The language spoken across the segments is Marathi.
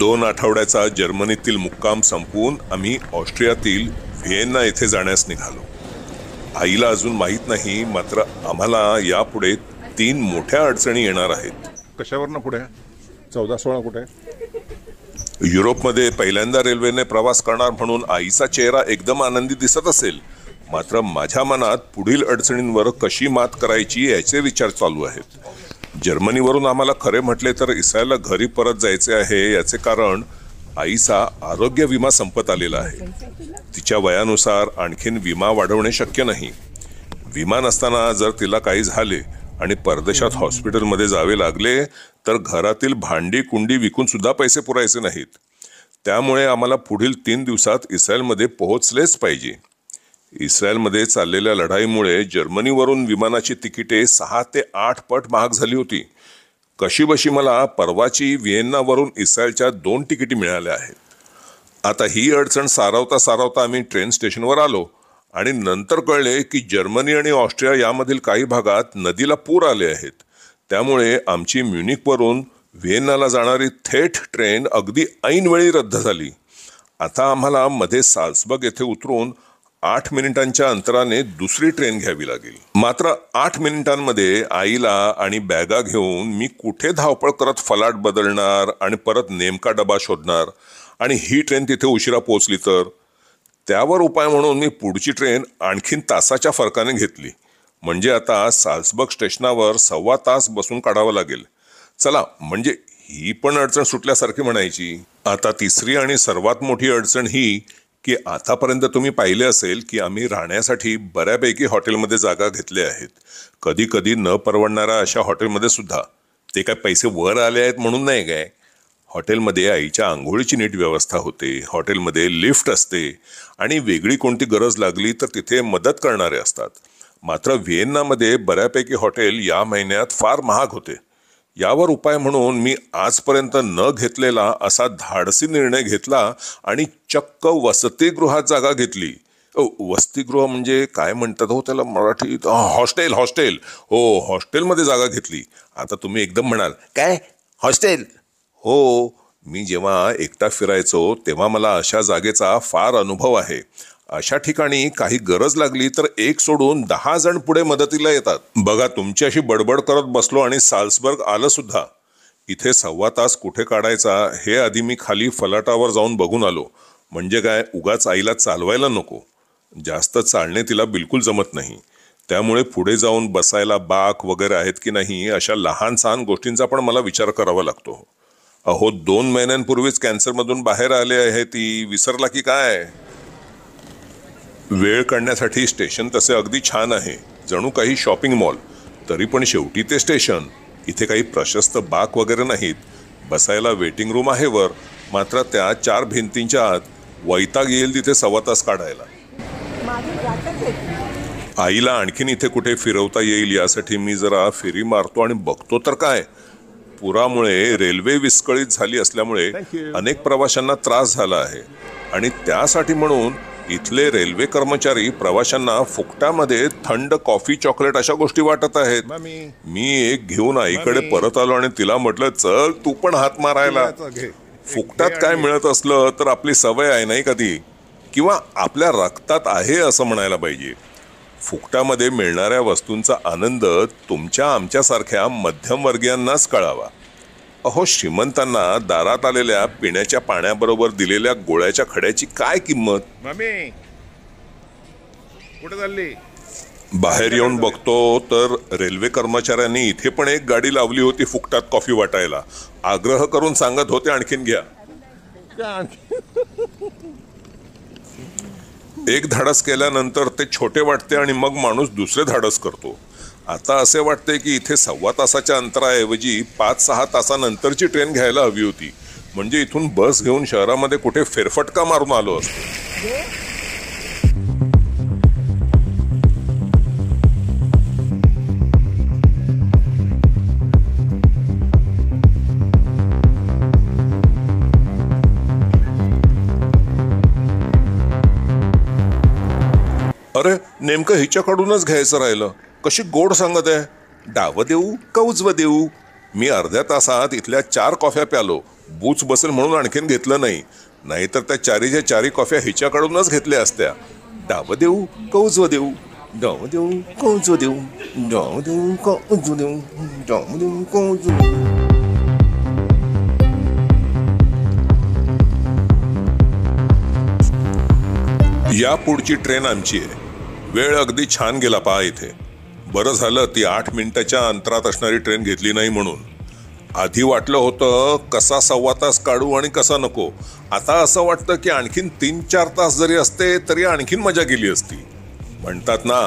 2 आठवड्याचा जर्मनीतील मुक्काम संपवून आम्ही ऑस्ट्रियातील व्हिएन्ना येथे जाण्यास निघालो. आईला अजून माहीत नाही, मात्र आम्हाला यापुढे 3 मोठ्या अडचणी येणार आहेत. कशावरनं पुढे 14-16 कुठे? युरोपमध्ये पहिल्यांदा रेल्वेने प्रवास करणार म्हणून आईचा चेहरा एकदम आनंदी दिसत असेल, मात्र माझ्या मनात पुढील अडचणींवर कशी मात करायची याचे विचार चालू आहेत. जर्मनीवरून आम्हाला खरे म्हटले तर इस्रायलला घरी परत जायचे आहे. याचे कारण आईचा आरोग्य विमा संपत आलेला आहे. तिच्या वयानुसार आणखीन विमा वाढवणे शक्य नाही. विमा नसताना जर तिला काही झाले आणि परदेशात हॉस्पिटलमध्ये जावे लागले तर घरातील भांडी कुंडी विकून सुद्धा पैसे पुरायचे नाहीत. त्यामुळे आम्हाला पुढील 3 दिवसात इस्रायलमध्ये पोहोचलेच पाहिजे. इस्रायलमध्ये चाललेल्या लढाईमुळे जर्मनीवरून विमानाची तिकिटे 6 ते 8 पट महाग झाली होती. कशीबशी मला परवाची व्हिएन्नावरून इस्रायलच्या 2 तिकिटी मिळाल्या आहेत. आता ही अडचण सारवता सारवता आम्ही ट्रेन स्टेशनवर आलो आणि नंतर कळले की जर्मनी आणि ऑस्ट्रिया यामधील काही भागात नदीला पूर आले आहेत. त्यामुळे आमची म्युनिकवरून व्हिएन्नाला जाणारी थेट ट्रेन अगदी ऐनवेळी रद्द झाली. आता आम्हाला मध्ये साल्सबर्ग येथे उतरून 8 मिनिटांच्या अंतराने दुसरी ट्रेन घ्यावी लागेल. मात्र 8 मिनिटांमध्ये आईला आणि बॅगा घेऊन मी कुठे धावपळ करत फलाट बदलणार आणि परत नेमका डबा शोधणार आणि ही ट्रेन तिथे उशिरा पोहोचली तर? त्यावर उपाय म्हणून मी पुढची ट्रेन आणखीन तासाच्या फरकाने घेतली. म्हणजे आता साल्सबर्ग स्टेशनावर 1.25 तास बसून काढावं लागेल. चला, म्हणजे ही पण अडचण सुटल्यासारखी म्हणायची. आता तिसरी आणि सर्वात मोठी अडचण ही की आतापर्यंत तुम्ही पाहिले असेल की आम्ही राहण्यासाठी बऱ्यापैकी हॉटेलमध्ये जागा घेतल्या आहेत. कधी कधी न परवडणाऱ्या अशा हॉटेलमध्ये सुद्धा. ते काय पैसे वर आले आहेत म्हणून नाही काय. हॉटेलमध्ये आईच्या आंघोळीची नीट व्यवस्था होते, हॉटेलमध्ये लिफ्ट असते आणि वेगळी कोणती गरज लागली तर तिथे मदत करणारे असतात. मात्र व्हिएन्नामध्ये बऱ्यापैकी हॉटेल या महिन्यात फार महाग होते. यावर उपाय म्हणून मी आजपर्यंत न घेतलेला असा धाडसी निर्णय घेतला आणि चक्क वसतिगृहात जागा घेतली. वसतिगृह म्हणजे काय म्हणतात हो त्याला मराठीत? हॉस्टेल. हो, हॉस्टेलमध्ये जागा घेतली. आता तुम्ही एकदम म्हणाल, काय हॉस्टेल? हो, मी जेव्हा एकटा फिरायचो तेव्हा मला अशा जागेचा फार अनुभव आहे. अशा ठिकाणी काही गरज लागली तर 1 सोडून 10 जण पुढे मदतीला येतात. बघा, तुमच्याशी बडबड करत बसलो आणि साल्सबर्ग आलं सुद्धा. इथे 1.25 तास कुठे काढायचा हे आधी मी खाली फलाटावर जाऊन बघून आलो. म्हणजे काय, उगाच आईला चालवायला नको. जास्त चालणे तिला बिलकुल जमत नाही. त्यामुळे पुढे जाऊन बसायला बाक वगैरे आहेत की नाही अशा लहान सहान गोष्टींचा पण मला विचार करावा लागतो. अहो, 2 महिन्यांपूर्वीच कॅन्सरमधून बाहेर आले आहे ती, विसरला की काय? वेळ काढण्यासाठी स्टेशन तसे अगदी छान आहे, जणू काही शॉपिंग मॉल. तरी पण शेवटी ते स्टेशन. इथे काही प्रशस्त बाक वगैरे नाहीत. बसायला वेटिंग रूम आहे वर, मात्र त्या 4 भिंतींच्या आत वैताग येईल तिथे 1.25 तास काढायला. आईला आणखीन इथे कुठे फिरवता येईल यासाठी मी जरा फेरी मारतो आणि बघतो तर काय, पुरामुळे रेल्वे विस्कळीत झाली असल्यामुळे अनेक प्रवाशांना त्रास झाला आहे आणि त्यासाठी म्हणून इथले रेल्वे कर्मचारी प्रवाशांना फुकटामध्ये थंड कॉफी चॉकलेट अशा गोष्टी वाटत आहेत. मी एक घेऊन आईकडे परत आलो आणि तिला म्हटलं, चल तू पण हात मारायला. फुकटात काय मिळत असलं तर आपली सवय आहे नाही कधी, किंवा आपल्या रक्तात आहे असं म्हणायला पाहिजे. फुकटामध्ये मिळणाऱ्या वस्तूंचा आनंद तुमच्या आमच्यासारख्या मध्यमवर्गीयांनाच कळावा. अहो, श्रीमंतांना दारात आलेल्या पिण्याच्या पाण्याबरोबर दिलेल्या गोळ्याच्या खड्याची काय किंमत? कुठे चालली? बाहेर येऊन बघतो तर रेल्वे कर्मचाऱ्यांनी इथे पण एक गाडी लावली होती फुकटात कॉफी वाटायला. आग्रह करून सांगत होते, आणखीन घ्या. एक धाडस केल्यानंतर ते छोटे वाटते आणि मग माणूस दुसरे धाडस करतो. आता असे वाटते की इथे 1.25 तासाच्या अंतराऐवजी 5-6 तासानंतरची ट्रेन घ्यायला हवी होती. म्हणजे इथून बस घेऊन शहरामध्ये कुठे फेरफटका मारून आलो असतो. अरे, नेमकं हिच्याकडूनच घ्यायचं राहिलं. कशी गोड सांगत आहे. डावं देऊ का उजवं देऊ? मी अर्ध्या तासात इथल्या 4 कॉफ्या प्यालो. बूच बसेल म्हणून आणखीन घेतलं नाही, नाहीतर त्या चारीच्या चारी कॉफ्या हिच्याकडूनच घेतल्या असत्या. डाव देऊ कौजव देऊ, डाव देऊ कौजव देऊ, डाव देऊ कौजव देऊ, डाव देऊ कौजव देऊ. या पुढची ट्रेन आमची आहे. वेळ अगदी छान गेला पहा इथे. बरं झालं ती 8 मिनिटाच्या अंतरात असणारी ट्रेन घेतली नाही म्हणून. आधी वाटलं होतं कसा 1.25 तास काढू आणि कसा नको. आता असं वाटतं की आणखीन 3-4 तास जरी असते तरी आणखीन मजा गेली असती. म्हणतात ना,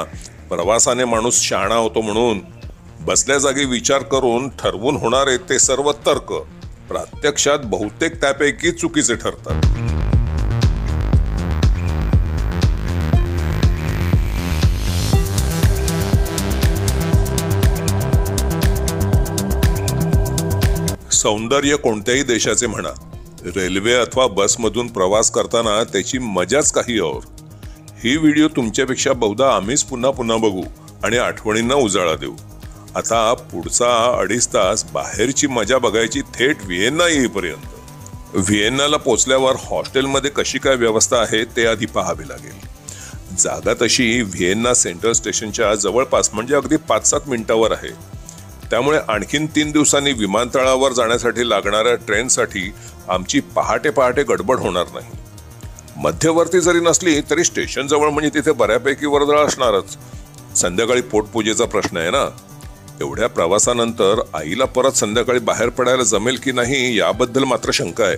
प्रवासाने माणूस शहाणा होतो म्हणून. बसल्या जागी विचार करून ठरवून होणारे ते सर्व तर्क प्रत्यक्षात बहुतेक त्यापैकी चुकीचे ठरतात. सौंदर्य कोणत्याही देशाचे म्हणा, रेल्वे अथवा बसमधून प्रवास करताना त्याची मजाच काही और. ही व्हिडिओ तुमच्यापेक्षा बहुधा आम्हीच पुन्हा पुन्हा बघू आणि आठवणींना उजाळा देऊ. आता पुढचा 2.5 तास बाहेरची मजा बघायची थेट व्हिएन्ना येईपर्यंत. व्हिएन्नाला पोचल्यावर हॉस्टेलमध्ये कशी काय व्यवस्था आहे ते आधी पाहावे लागेल. जागा तशी व्हिएन्ना सेंट्रल स्टेशनच्या जवळपास म्हणजे अगदी 5-7 मिनिटावर आहे. त्यामुळे आणखीन 3 दिवसांनी विमानतळावर जाण्यासाठी लागणाऱ्या ट्रेनसाठी आमची पहाटे पहाटे गडबड होणार नाही. मध्यवर्ती जरी नसली तरी स्टेशन जवळ म्हणजे तिथे बऱ्यापैकी वर्दळ असणारच. संध्याकाळी पोटपूजेचा प्रश्न आहे ना. एवढ्या प्रवासानंतर आईला परत संध्याकाळी बाहेर पडायला जमेल की नाही याबद्दल मात्र शंका आहे.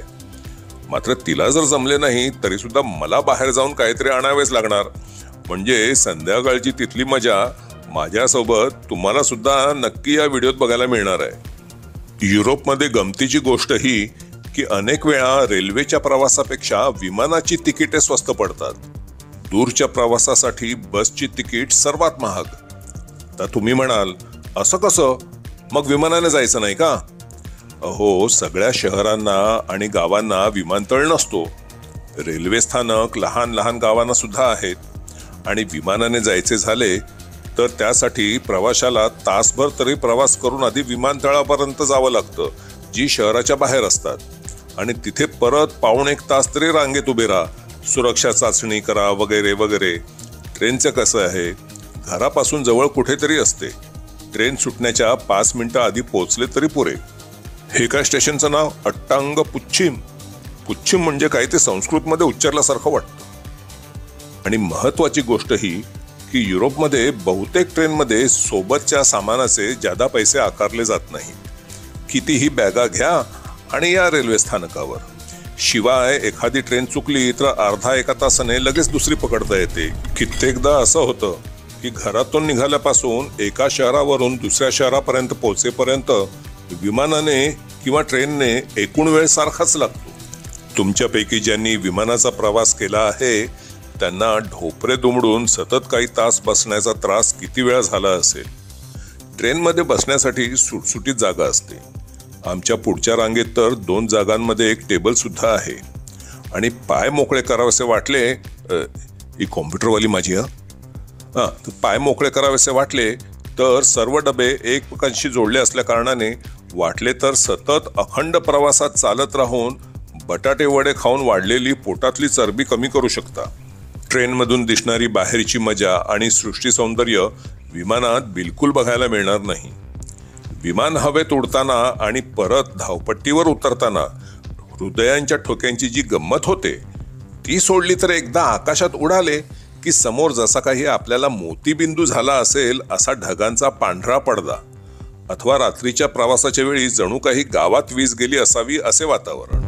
मात्र तिला जर जमले नाही तरी सुद्धा मला बाहेर जाऊन काहीतरी आणावेच लागणार. म्हणजे संध्याकाळची तिथली मजा माझ्यासोबत तुम्हाला सुद्धा नक्की या व्हिडिओत बघायला मिळणार आहे. युरोपमध्ये गमतीची गोष्ट ही की अनेक वेळा रेल्वेच्या प्रवासापेक्षा विमानाची तिकिटे स्वस्त पडतात. दूरच्या प्रवासासाठी बसची तिकीट सर्वात महाग. तर तुम्ही म्हणाल असं कसं, मग विमानाने जायचं नाही का? अहो, सगळ्या शहरांना आणि गावांना विमानतळ नसतो. रेल्वे स्थानक लहान लहान गावांना सुद्धा आहेत आणि विमानाने जायचे झाले तर त्यासाठी प्रवाशाला तासभर तरी प्रवास करून आधी विमानतळापर्यंत जावं लागतं, जी शहराच्या बाहेर असतात. आणि तिथे परत 1.25 तास तरी रांगेत उभे राहा, सुरक्षा चाचणी करा वगैरे वगैरे. ट्रेनचं कसं आहे, घरापासून जवळ कुठेतरी असते. ट्रेन सुटण्याच्या 5 मिनिटं आधी पोहोचले तरी पुरे. हे काय स्टेशनचं नाव अट्टांग पुच्छिम. पुच्छिम म्हणजे काय ते संस्कृतमध्ये उच्चारल्यासारखं वाटतं. आणि महत्वाची गोष्ट ही की युरोपमध्ये बहुतेक ट्रेनमध्ये सोबतच्या सामानाचे जादा पैसे आकारले जात नाही. कितीही बॅगा घ्या आणि या रेल्वे स्थानकावर. शिवाय एखादी ट्रेन चुकली तर अर्धा-1 तासाने लगेच दुसरी पकडता येते. कित्येकदा असं होतं की घरातून निघाल्यापासून एका शहरावरून दुसऱ्या शहरापर्यंत पोहोचेपर्यंत विमानाने किंवा ट्रेनने एकूण वेळ सारखाच लागतो. तुमच्यापैकी ज्यांनी विमानाचा प्रवास केला आहे त्यांना ढोपरे दुमडून सतत काही तास बसण्याचा त्रास किती वेळा झाला असेल. ट्रेनमध्ये बसण्यासाठी सुटसुटीत जागा असते. आमच्या पुढच्या रांगेत तर 2 जागांमध्ये एक टेबल सुद्धा आहे. आणि पाय मोकळे करावेसे वाटले, ही कॉम्प्युटरवाली माझी तर पाय मोकळे करावेसे वाटले तर सर्व डबे एकमेकांशी जोडले असल्या कारणाने वाटले तर सतत अखंड प्रवासात चालत राहून बटाटे वडे खाऊन वाढलेली पोटातली चरबी कमी करू शकता. ट्रेनमधून दिसणारी बाहेरची मजा आणि सृष्टी सौंदर्य विमानात बिलकुल बघायला मिळणार नाही. विमान हवेत उडताना आणि परत धावपट्टीवर उतरताना हृदयांच्या ठोक्यांची जी गंमत होते ती सोडली तर एकदा आकाशात उडाले की समोर जसा काही आपल्याला मोतीबिंदू झाला असेल असा ढगांचा पांढरा पडदा, अथवा रात्रीच्या प्रवासाच्या वेळी जणू काही गावात वीज गेली असावी असे वातावरण.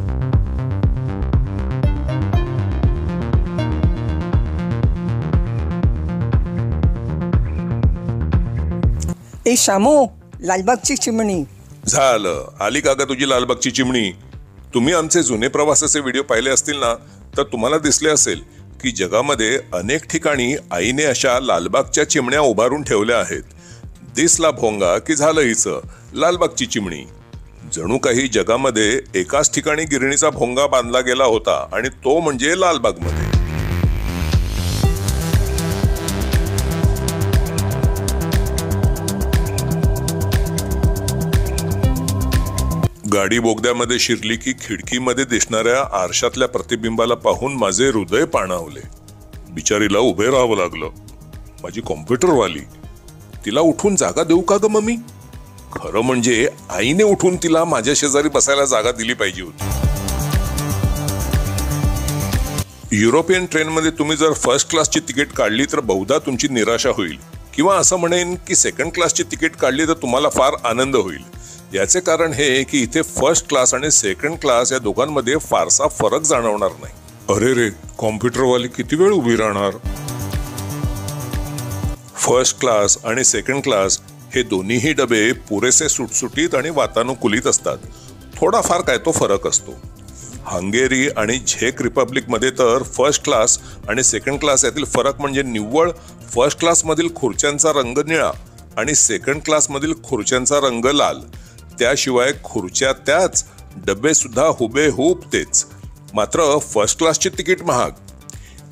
ए शामू, लालबागची चिमणी. झालं, आली का तुझी लालबागची चिमणी? तुम्ही आमचे जुने प्रवासाचे व्हिडिओ पाहिले असतील ना, तर तुम्हाला दिसले असेल की जगामध्ये अनेक ठिकाणी आईने अशा लालबागच्या चिमण्या उभारून ठेवल्या आहेत. दिसला भोंगा की झालं हिचं लालबागची चिमणी. जणू काही जगामध्ये एकाच ठिकाणी गिरणीचा भोंगा बांधला गेला होता आणि तो म्हणजे लालबागमध्ये. गाडी बोगद्यामध्ये शिरली की खिडकीमध्ये दिसणाऱ्या आरशातल्या प्रतिबिंबाला पाहून माझे हृदय पाणावले. बिचारीला उभे राहावं लागलं. माझी कॉम्प्युटरवाली, तिला उठून जागा देऊ का ग मम्मी? खरं म्हणजे आईने उठून तिला माझ्या शेजारी बसायला जागा दिली पाहिजे होती. युरोपियन ट्रेनमध्ये तुम्ही जर फर्स्ट क्लासची तिकीट काढली तर बहुधा तुमची निराशा होईल, किंवा असं म्हणेन की सेकंड क्लासची तिकीट काढली तर तुम्हाला फार आनंद होईल. याचे कारण हे की इथे फर्स्ट क्लास आणि सेकंड क्लास या दोघांमध्ये फारसा फरक जाणवणार नाही. अरे रे, कॉम्प्युटरवाली किती वेळ उभी राहणार? फर्स्ट क्लास आणि सेकंड क्लास हे दोन्हीही डबे पुरेसे सुटसुटीत आणि वातानुकूलित असतात. थोडाफार काय तो फरक असतो. हंगेरी आणि झेक रिपब्लिकमध्ये तर फर्स्ट क्लास आणि सेकंड क्लास यातील फरक म्हणजे निव्वळ फर्स्ट क्लासमधील खुर्च्यांचा रंग निळा आणि सेकंड क्लासमधील खुर्च्यांचा रंग लाल. त्याशिवाय खुर्च्या त्याच, डबे सुद्धा हुबेहूब तेच. मात्र फर्स्ट क्लासची तिकीट महाग.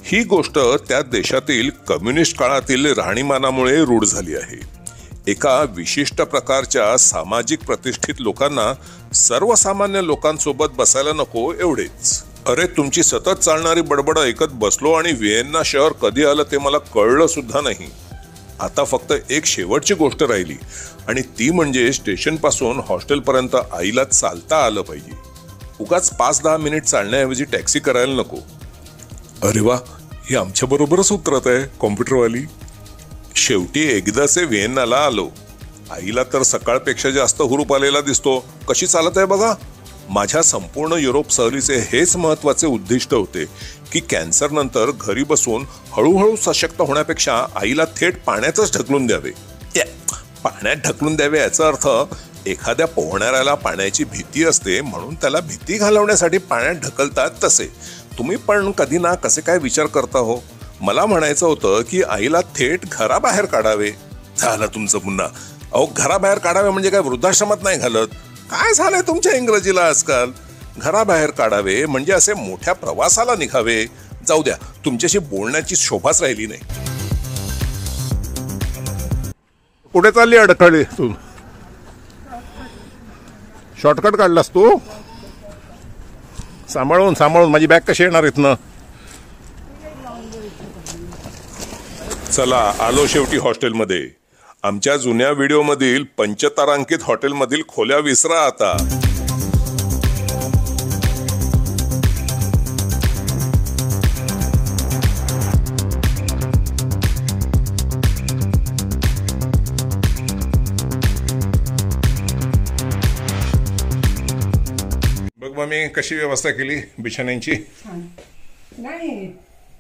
ही गोष्ट त्या देशातील कम्युनिस्ट काळातील राहणीमानामुळे रूढ झाली आहे. एका विशिष्ट प्रकारच्या सामाजिक प्रतिष्ठित लोकांना सर्वसामान्य लोकांसोबत बसायला नको एवढेच. अरे, तुमची सतत चालणारी बडबड ऐकत बसलो आणि व्हिएन्ना शहर कधी आलं ते मला कळलं सुद्धा नाही. आता फक्त एक शेवटची गोष्ट राहिली आणि ती म्हणजे स्टेशन पासून हॉस्टेलपर्यंत आईला चालता आलं पाहिजे. उगाच 5-10 मिनिट चालण्याऐवजी टॅक्सी करायला नको. अरे वा, हे आमच्या बरोबरच उतरत आहे कॉम्प्युटरवाली. शेवटी एकदाचे व्हिएन्नाला आलो. आईला तर सकाळपेक्षा जास्त हुरूप आलेला दिसतो. कशी चालत आहे बघा. माझ्या संपूर्ण युरोप सहलीचे हेच महत्वाचे उद्दिष्ट होते की कॅन्सर नंतर घरी बसून हळूहळू सशक्त होण्यापेक्षा आईला थेट पाण्यातच ढकलून द्यावे. पाण्यात ढकलून द्यावे याचा अर्थ एखाद्या पोहणाऱ्याला पाण्याची भीती असते म्हणून त्याला भीती घालवण्यासाठी पाण्यात ढकलतात तसे. तुम्ही पण कधी ना कसे काय विचार करता हो. मला म्हणायचं होतं की आईला थेट घराबाहेर काढावे. झालं तुमचं पुन्हा. अहो, घराबाहेर काढावे म्हणजे काय वृद्धाश्रमात नाही घालत? काय झालंय तुमच्या इंग्रजीला आजकाल? घराबाहेर काढावे म्हणजे असे मोठ्या प्रवासाला निघावे. जाऊ द्या, तुमच्याशी बोलण्याची शोभाच राहिली नाही. कुठे चालली अडखळली तू? शॉर्टकट काढलास तू? सांभाळून सांभाळून. माझी बॅग कशी येणार इथनं? चला, आलो शेवटी हॉस्टेलमध्ये. आमच्या जुन्या व्हिडिओमधील पंचतारांकित हॉटेलमधील खोल्या विसरा आता. बघ मम्मी, कशी व्यवस्था केली बिछाण्यांची. नाही,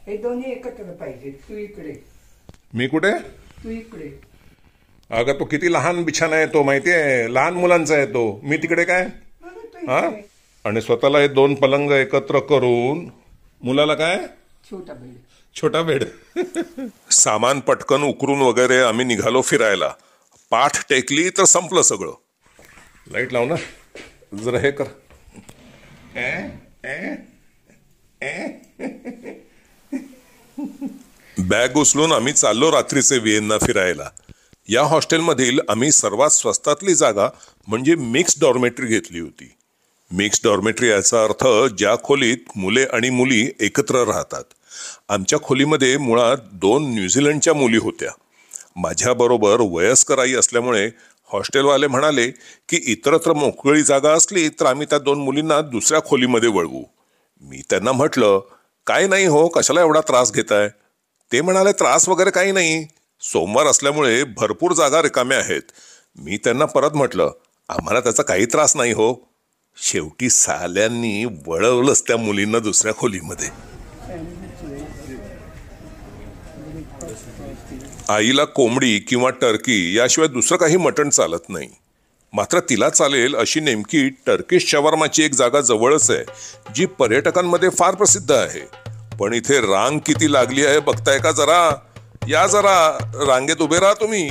हे दोन्ही एकत्र पाहिजे. तू इकडे, मी कुठे? तू इकडे. अगं, तो किती लहान बिछाना आहे तो, माहितीये? लहान मुलांचा आहे तो. मी तिकडे काय? हा? आणि स्वतःला हे 2 पलंग एकत्र करून मुलाला काय? छोटा बेड. छोटा बेड. सामान पटकन उकरून वगैरे आम्ही निघालो फिरायला. पाठ टेकली तर संपलं सगळं. लाईट लाव ना जरा. हे कर. बॅग उचलून आम्ही चाललो रात्रीचे व्हिएन्ना फिरायला. या हॉस्टेलमधील आम्ही सर्वात स्वस्तातली जागा म्हणजे मिक्स डॉर्मेटरी घेतली होती. मिक्स डॉर्मेटरी याचा अर्थ ज्या खोलीत मुले आणि मुली एकत्र राहतात. आमच्या खोलीमध्ये मुळात 2 न्यूझीलंडच्या मुली होत्या. माझ्याबरोबर वयस्कर आई असल्यामुळे हॉस्टेलवाले म्हणाले की इतरत्र मोकळी जागा असली तर आम्ही त्या 2 मुलींना दुसऱ्या खोलीमध्ये वळवू. मी त्यांना म्हटलं, काय नाही हो, कशाला एवढा त्रास घेताय? ते म्हणाले, त्रास वगैरे काही नाही, सोमवार असल्यामुळे भरपूर जागा रिकाम्या आहेत. मी त्यांना परत म्हटलं, आम्हाला त्याचा काही त्रास नाही हो. शेवटी साल्यांनी वळवलंच त्या मुलींना दुसऱ्या खोलीमध्ये. आईला कोंबडी किंवा टर्की याशिवाय दुसरं काही मटण चालत नाही. मात्र तिला चालेल अशी नेमकी टर्किश शवार्माची एक जागा जवळच आहे, जी पर्यटकांमध्ये फार प्रसिद्ध आहे. पण इथे रांग किती लागली आहे बघताय का जरा? या जरा रांगेत उभे राहा तुम्ही.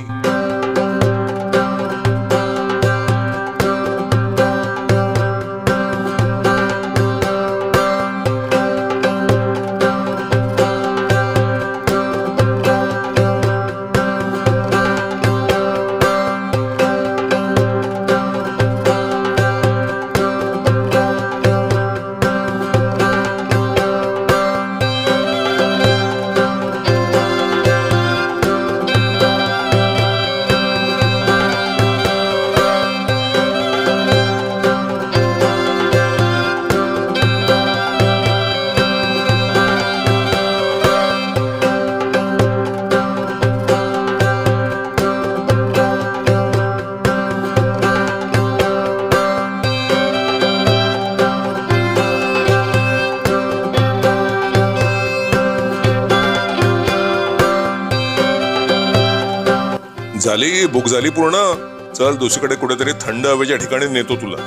झाली भूक झाली पूर्ण. चल दुसरीकडे कुठेतरी थंड हवेच्या ठिकाणी नेतो तुला.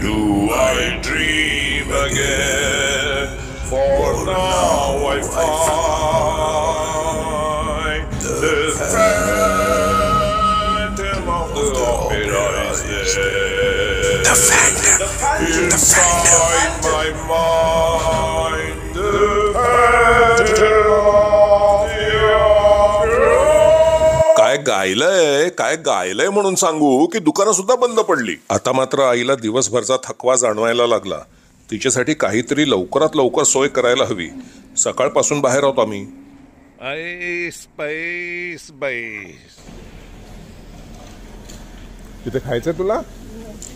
Do I dream again? For now I find the phantom of the opera is there. The phantom inside my mind. The phantom of the opera. काय गायलंय म्हणून सांगू की दुकानं सुद्धा बंद पडली. आता मात्र आईला दिवसभरचा थकवा जाणवायला लागला. तिच्यासाठी काहीतरी लवकरात लवकर सोय करायला हवी. सकाळपासून बाहेर आहोत आम्ही. तिथे खायचंय तुला?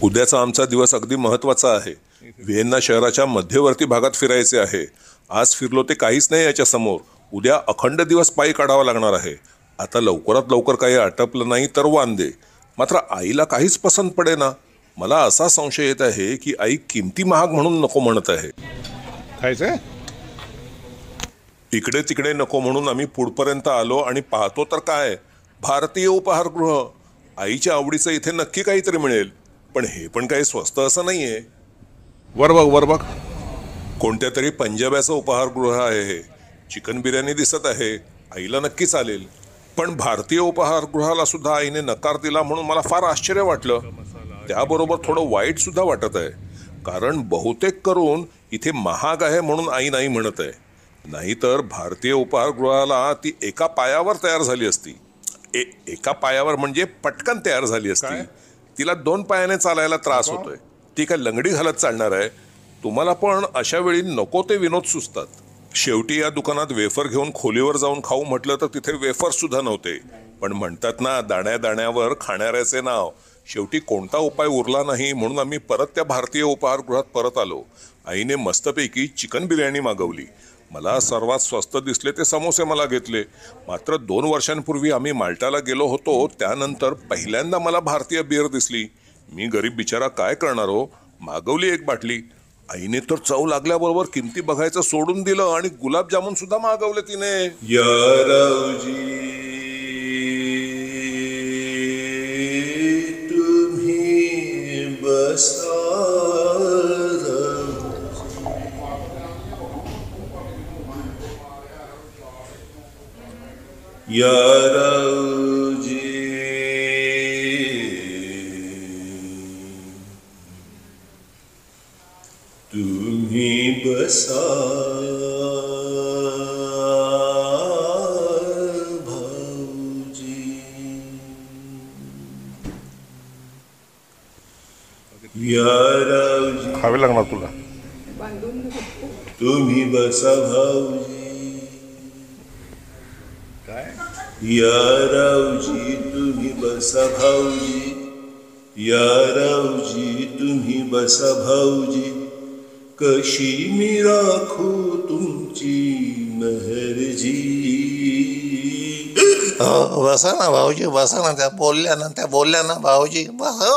उद्याचा आमचा दिवस अगदी महत्वाचा आहे. व्हिएन्ना शहराच्या मध्यवर्ती भागात फिरायचे आहे. आज फिरलो ते काहीच नाही याच्या समोर. उद्या अखंड दिवस पायी काढावा लागणार आहे. आता लवकरात लवकर काही आटपलं नाही तर वांदे. मात्र आईला काहीच पसंत पडेना. मला असा संशय येत आहे की आई किमती महाग म्हणून नको म्हणत आहे. खायचंय? इकडे तिकडे नको म्हणून आम्ही पुढपर्यंत आलो आणि पाहतो तर काय, भारतीय उपहारगृह. आईच्या आवडीचं इथे नक्की काहीतरी मिळेल. पण हे पण काही स्वस्त असं नाहीये. वर बघ. कोणत्या तरी पंजाब्याचं उपहारगृह आहे हे. चिकन बिर्याणी दिसत आहे. आईला नक्की चालेल. पण भारतीय उपहारगृहाला सुद्धा आईने नकार दिला म्हणून मला फार आश्चर्य वाटलं. त्याबरोबर थोडं वाईट सुद्धा वाटत आहे. कारण बहुतेक करून इथे महाग आहे म्हणून आई नाही म्हणत आहे. नाहीतर भारतीय उपहारगृहाला ती एका पायावर तयार झाली असती. एका पायावर म्हणजे पटकन तयार झाली असती. तिला 2 पायाने चालायला त्रास होतोय. ती काय लंगडी घालत चालणार आहे? तुम्हाला पण अशा वेळी नको ते विनोद सुचतात. शेवटी या दुकानात वेफर घेऊन खोलीवर जाऊन खाऊ म्हटलं तर तिथे वेफर सुद्धा नव्हते. पण म्हणतात ना, दाण्या दाण्यावर खाणाऱ्याचे नाव. शेवटी कोणता उपाय उरला नाही म्हणून आम्ही परत त्या भारतीय उपहारगृहात परत आलो. आईने मस्तपैकी चिकन बिर्याणी मागवली. मला सर्वात स्वस्त दिसले ते समोसे मला घेतले. मात्र 2 वर्षांपूर्वी आम्ही माल्टाला गेलो होतो त्यानंतर पहिल्यांदा मला भारतीय बिअर दिसली. मी गरीब बिचारा काय करणार हो. मागवली 1 बाटली. आईने तर चव लागल्याबरोबर किमती बघायचं सोडून दिलं आणि गुलाबजामुन सुद्धा मागवले तिने. यारावजी तुम्ही बसा. यारावजी तुम्ही बसा भाऊजी. यारावजी खावे लागणार तुला. बांधून तुम्ही बसा भाऊजी. यारावजी तुम्ही बसा भाऊजी. यारावजी तुम्ही बसा भाऊजी. कशी मी राखू तुमची मेहरजी. बसा ना भाऊजी, बसा ना. त्या बोलल्या ना भाऊजी, बसा.